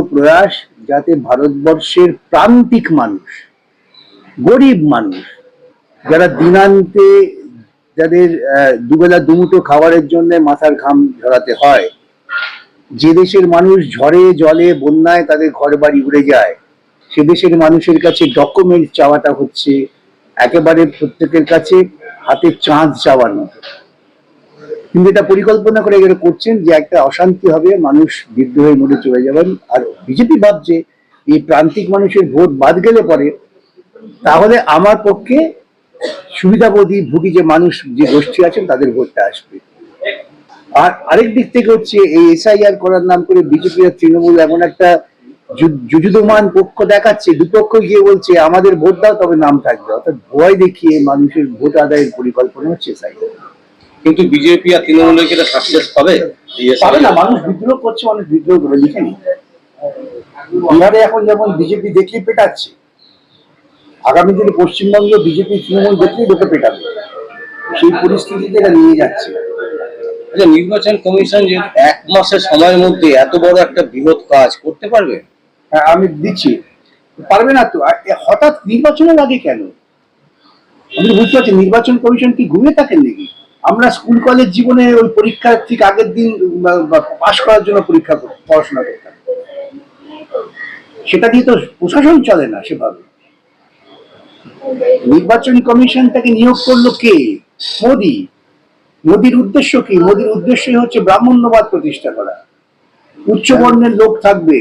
প্রয়াস যাতে ভারতবর্ষের প্রান্তিক মানুষ, গরিব মানুষ, যারা দিনান্তে যাদের দুবেলা দুমুঠো খাবারের জন্য মাথার ঘাম ঝরাতে হয়, যে দেশের মানুষ ঝড়ে জলে বন্যায় তাদের ঘর বাড়ি উড়ে যায়, সে দেশের মানুষের কাছে ডকুমেন্ট চাওয়াটা হচ্ছে একেবারে প্রত্যেকের কাছে হাতে চাঁদ চাওয়ার মতো। কিন্তু এটা পরিকল্পনা করে এগুলো করছেন যে একটা অশান্তি হবে, মানুষ বিদ্রোহের মোড়ে চলে যাবেন। আর বিজেপি ভাবছে এই প্রান্তিক মানুষের ভোট বাদ গেলে পরে তাহলে আমার পক্ষে সুবিধাবোধী ভোগী যে মানুষ, যে গোষ্ঠী আছেন তাদের ভোটটা আসবে। আর আরেক দিক থেকে হচ্ছে এই এসআইআর করার নাম করে বিজেপি আর তৃণমূল এমন একটা যুযুধমান পক্ষ দেখাচ্ছে, দুপক্ষ গিয়ে বলছে আমাদের ভোট দাও তবে নাম থাকবে, অর্থাৎ ভয় দেখিয়ে মানুষের ভোট আদায়ের পরিকল্পনা হচ্ছে এসআইআর। কিন্তু বিজেপি আর তৃণমূলের কি এটা সাকসেস পাবে? পাবে না, মানুষ বিদ্রোহ করছে, মানুষ বিদ্রোহ করে লিখে নি। বিহারে এখন যেমন বিজেপি দেখলেই পেটাচ্ছে, আগামী দিনে পশ্চিমবঙ্গে বিজেপি তৃণমূল দেখলেই লোকে পেটাবে, সেই পরিস্থিতিতে এটা নিয়ে যাচ্ছে। নির্বাচন কমিশন যে 1 মাসের সময়ের মধ্যে এত বড় একটা বৃহৎ কাজ করতে পারবে? হ্যাঁ, আমি দিচ্ছি, পারবে না তো। হঠাৎ নির্বাচনের আগে কেন? আমি বুঝতে পারছি নির্বাচন কমিশন কি ঘুমিয়ে থাকেন নাকি? আমরা স্কুল কলেজ জীবনে ওই পরীক্ষার ঠিক আগের দিন পাশ করার জন্য পড়াশোনা করতাম, সেটা দিয়ে তো প্রশাসন চলে না সেভাবে। নির্বাচন কমিশনটাকে নিয়োগ করলো কে? মোদি। মোদির উদ্দেশ্য কি? মোদির উদ্দেশ্য হচ্ছে ব্রাহ্মণ্যবাদ প্রতিষ্ঠা করা, উচ্চ বর্ণের লোক থাকবে,